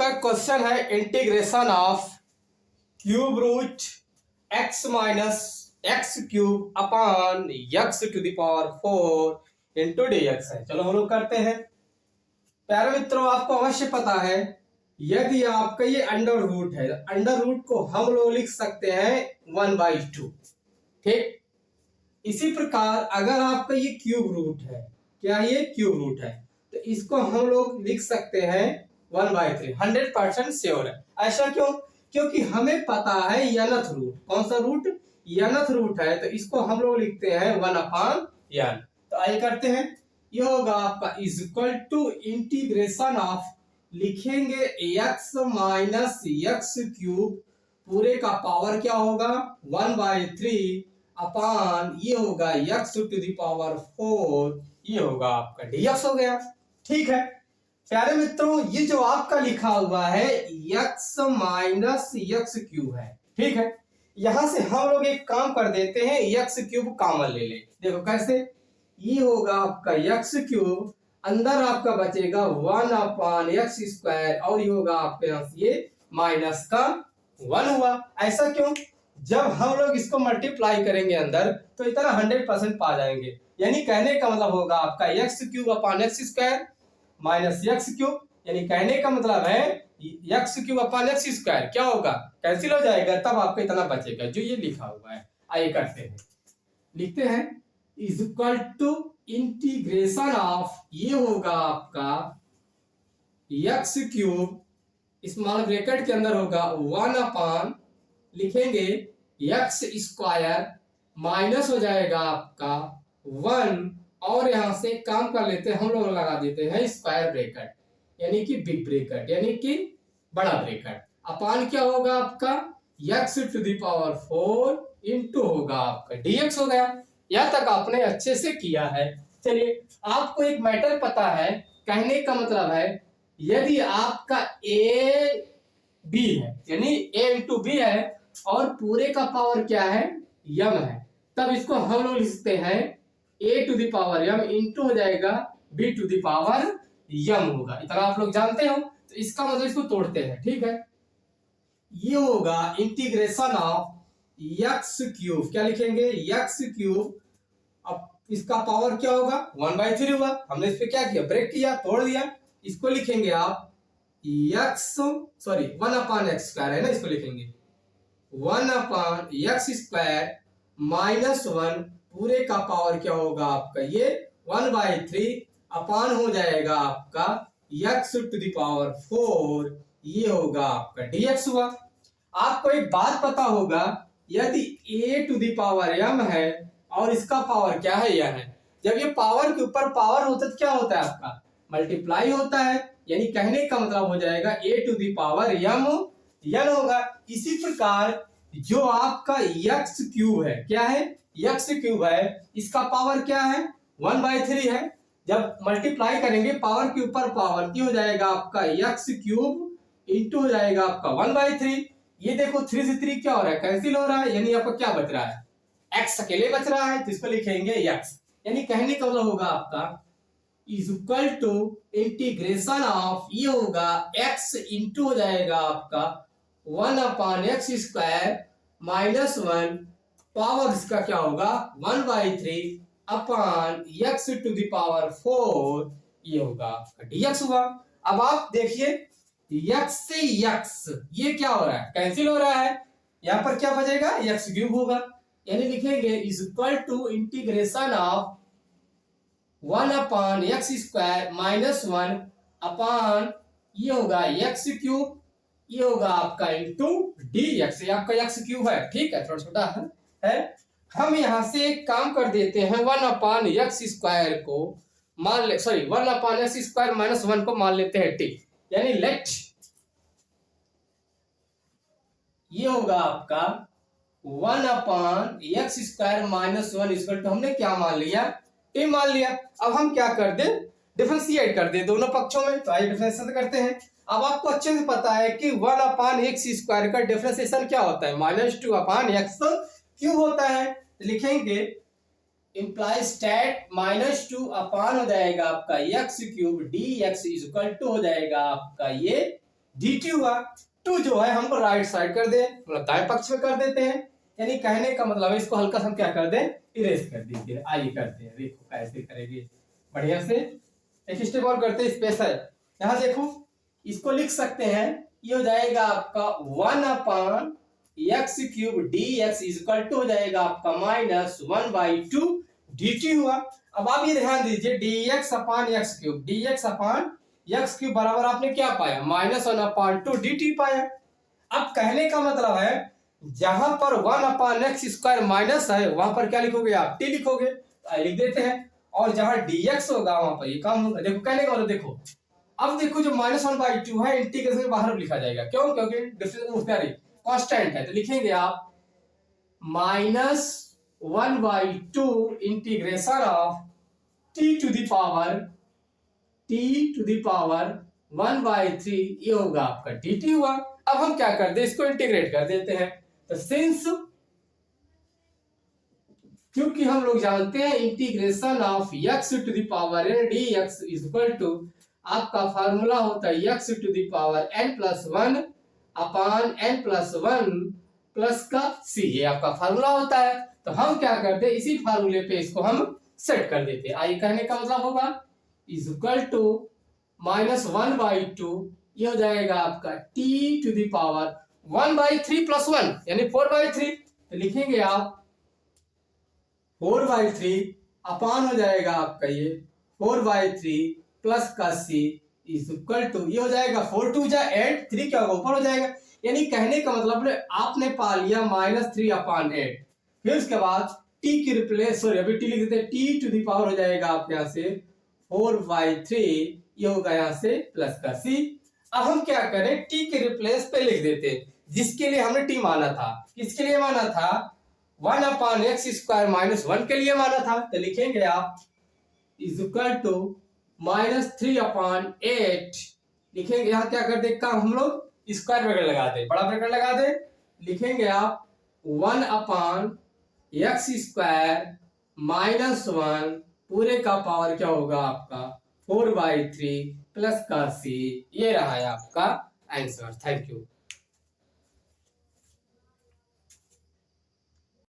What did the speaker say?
आपका क्वेश्चन है integration of cube root x minus x cube upon x to the power 4 into d x है। चलो हम लोग करते हैं। प्यारे मित्रों, आपको अवश्य पता है यदि आपका ये अंडर रूट है, अंडर रूट को हम लोग लिख सकते हैं 1/2। ठीक, इसी प्रकार अगर आपका ये क्यूब रूट है, क्या ये क्यूब रूट है, तो इसको हम लोग लिख सकते हैं 1/3। 100% श्योर है। ऐसा क्यों? क्योंकि हमें पता है nth रूट। कौन सा रूट? nth रूट है, तो इसको हम लोग लिखते हैं 1/n। तो आइए करते हैं। ये होगा आपका is equal to integration of, लिखेंगे x माइनस एक्स क्यूब पूरे का पावर क्या होगा 1/3 अपान ये होगा x टू द पावर 4, ये होगा आपका dx हो गया। ठीक है प्यारे मित्रों, ये जो आपका लिखा हुआ है x माइनस एक्स क्यूब है। ठीक है, यहां से हम लोग एक काम कर देते हैं, x क्यूब कॉमन ले ले। देखो कैसे, ये होगा आपका x क्यूब, अंदर आपका बचेगा 1/x² और ये होगा आपके यहाँ से ये माइनस का 1 हुआ। ऐसा क्यों? जब हम लोग इसको मल्टीप्लाई करेंगे अंदर तो इतना 100% पा जाएंगे। यानी कहने का मतलब होगा आपका x³ माइनस एक्स क्यूब, यानी कहने का मतलब है x³ क्या होगा, कैंसिल हो जाएगा, तब आपको इतना बचेगा जो ये लिखा हुआ है। आइए करते हैं, लिखते हैं is equal to integration of, ये होगा आपका x³ स्मॉल ब्रैकेट के अंदर होगा 1 लिखेंगे x² माइनस हो जाएगा आपका 1 और यहां से काम कर लेते हैं, हम लोग लगा देते हैं स्क्वायर ब्रैकेट, यानी कि बिग ब्रैकेट, यानी कि बड़ा ब्रैकेट। अपान क्या होगा आपका x to the power 4 into होगा आपका dx हो गया। यहां तक आपने अच्छे से किया है। चलिए, आपको एक मैटर पता है, कहने का मतलब है यदि आपका a b है, यानी a इंटू b है और पूरे का पावर क्या है m है, तब इसको हम लोग लिखते हैं a to the power m into हो जाएगा b to the power m होगा। इतना आप लोग जानते हो, तो इसका मतलब इसको तोड़ते हैं। ठीक है, ये होगा इंटीग्रेशन ऑफ x³, क्या लिखेंगे x³, अब इसका पावर क्या होगा 1/3 हुआ, हमने इस पे क्या किया, ब्रेक किया, तोड़ दिया। इसको लिखेंगे आप 1/x² है ना, इसको लिखेंगे 1/x² माइनस 1 पूरे का पावर क्या होगा आपका ये 1/3 अपान हो जाएगा आपका x टू द पावर 4, ये होगा आपका dx हुआ। आपको एक बात पता होगा, यदि a to the power m है और इसका पावर क्या है यह है, जब ये पावर के ऊपर पावर होता है तो क्या होता है आपका मल्टीप्लाई होता है, यानी कहने का मतलब हो जाएगा a to the power m n होगा। इसी प्रकार जो आपका x³ है, क्या है x³ है, इसका पावर क्या है 1/3 है, जब मल्टीप्लाई करेंगे पावर के ऊपर पावर की हो जाएगा आपका x³ इंटू हो जाएगा आपका 1/3। ये देखो 3 से 3 क्या हो रहा है, कैंसिल हो रहा है, यानी आपका क्या बच रहा है x अकेले बच रहा है, तो इसको लिखेंगे x, यानी कहने का मतलब होगा आपका is equal to integration of, ये होगा x इंटू हो जाएगा आपका 1/x² माइनस 1 पावर इसका क्या होगा 1/3 अपान x टू द पावर 4, ये होगा dx हुआ। अब आप देखिए x से x ये क्या हो रहा है, कैंसिल हो रहा है, यहां पर क्या बचेगा x³ होगा, यानी लिखेंगे is equal to integration of 1/x² minus 1 upon ये होगा x³, ये होगा आपका इंटू dx, ये आपका x³ है। ठीक है, थोड़ा छोटा है। हम यहां से एक काम कर देते हैं, 1/x² को मान ले, सॉरी 1/x² माइनस 1 को मान लेते हैं t, यानी लेट ये होगा आपका 1/x² माइनस 1 इक्वल टू हमने क्या मान लिया t मान लिया। अब हम क्या कर दे, डिफरेंशिएट कर दे दोनों पक्षों में, तो आइए डिफरेंशिएट करते हैं। अब आपको अच्छे से पता है कि 1/x² का डिफरेंशिएशन क्या होता है -2/x³ होता है, तो लिखेंगे इंप्लाइज स्टैट -2 अपान हो जाएगा आपका x³ dx is equal to हो जाएगा आपका ये dt हुआ। 2 जो है हमको राइट साइड कर दे, मतलब दाएं पक्ष में कर देते हैं, यानी कहने का मतलब है इसको हल्का सा हम क्या कर दें, इरेज कर दीजिए। आइए करते हैं, देखो कैसे करेंगे बढ़िया से। एक स्टेप और करते हैं, स्पेशल। यहाँ देखो इसको लिख सकते हैं, ये हो जाएगा आपका 1/x³ dx इक्वल टू हो जाएगा आपका -1/2 dt हुआ। अब आप ये ध्यान दीजिए, dx/x³ dx/x³ बराबर आपने क्या पाया, -1/2 dt पाया। अब कहने का मतलब है जहां पर 1/x² माइनस है वहां पर क्या लिखोगे आप, t लिखोगे, तो लिख देते हैं। और जहां dx होगा वहां पर ये काम होगा। देखो कहने का मतलब देखो, अब देखो जो -1/2 है इंटीग्रेशन में बाहर लिखा जाएगा, क्यों, क्योंकि डिफरेंस कांस्टेंट है, तो लिखेंगे आप -1/2 integration of t to the power 1/3, ये होगा आपका dt हुआ। अब हम क्या कर दे, इसको इंटीग्रेट कर देते हैं। तो सिंस, क्योंकि हम लोग जानते हैं integration of x to the power n dx equal to आपका फार्मूला होता है x to the power n+1 upon n+1 plus का c, ये आपका फार्मूला होता है। तो हम क्या करते हैं, इसी फार्मूले पे इसको हम सेट कर देते हैं। आइए कहने का मतलब होगा इक्वल टू -1/2, ये हो जाएगा आपका t टू द पावर 1/3 + 1 यानी 4/3, तो लिखेंगे आप 4/3 अपान हो जाएगा आपका ये 4/3 प्लस का c इक्वल टू, ये हो जाएगा 4 2 जा 8, 3 क्या होगा ऊपर हो जाएगा। यानी कहने का मतलब आपने पा लिया -3/8। फिर उसके बाद t की रिप्लेस, सॉरी अभी t लिख देते हैं, t टू द पावर हो जाएगा आप यहाँ से 4/3, ये होगा यहाँ से प्लस का c। अब हम क्या करें, t के रिप्लेस पे लिख देते हैं, जिसके लिए हमने t माना था। किसके लिए माना था, 1/x² -1 के लिए माना था। तो लिखेंगे आप इक्वल टू -3/8, लिखेंगे यहाँ क्या करते काम हम लोग, स्क्वायर ब्रैकेट लगा दे, बड़ा ब्रैकेट लगा दे, लिखेंगे आप 1/x² -1 पूरे का पावर क्या होगा आपका 4/3 प्लस का c, ये रहा है आपका आंसर। Thank you.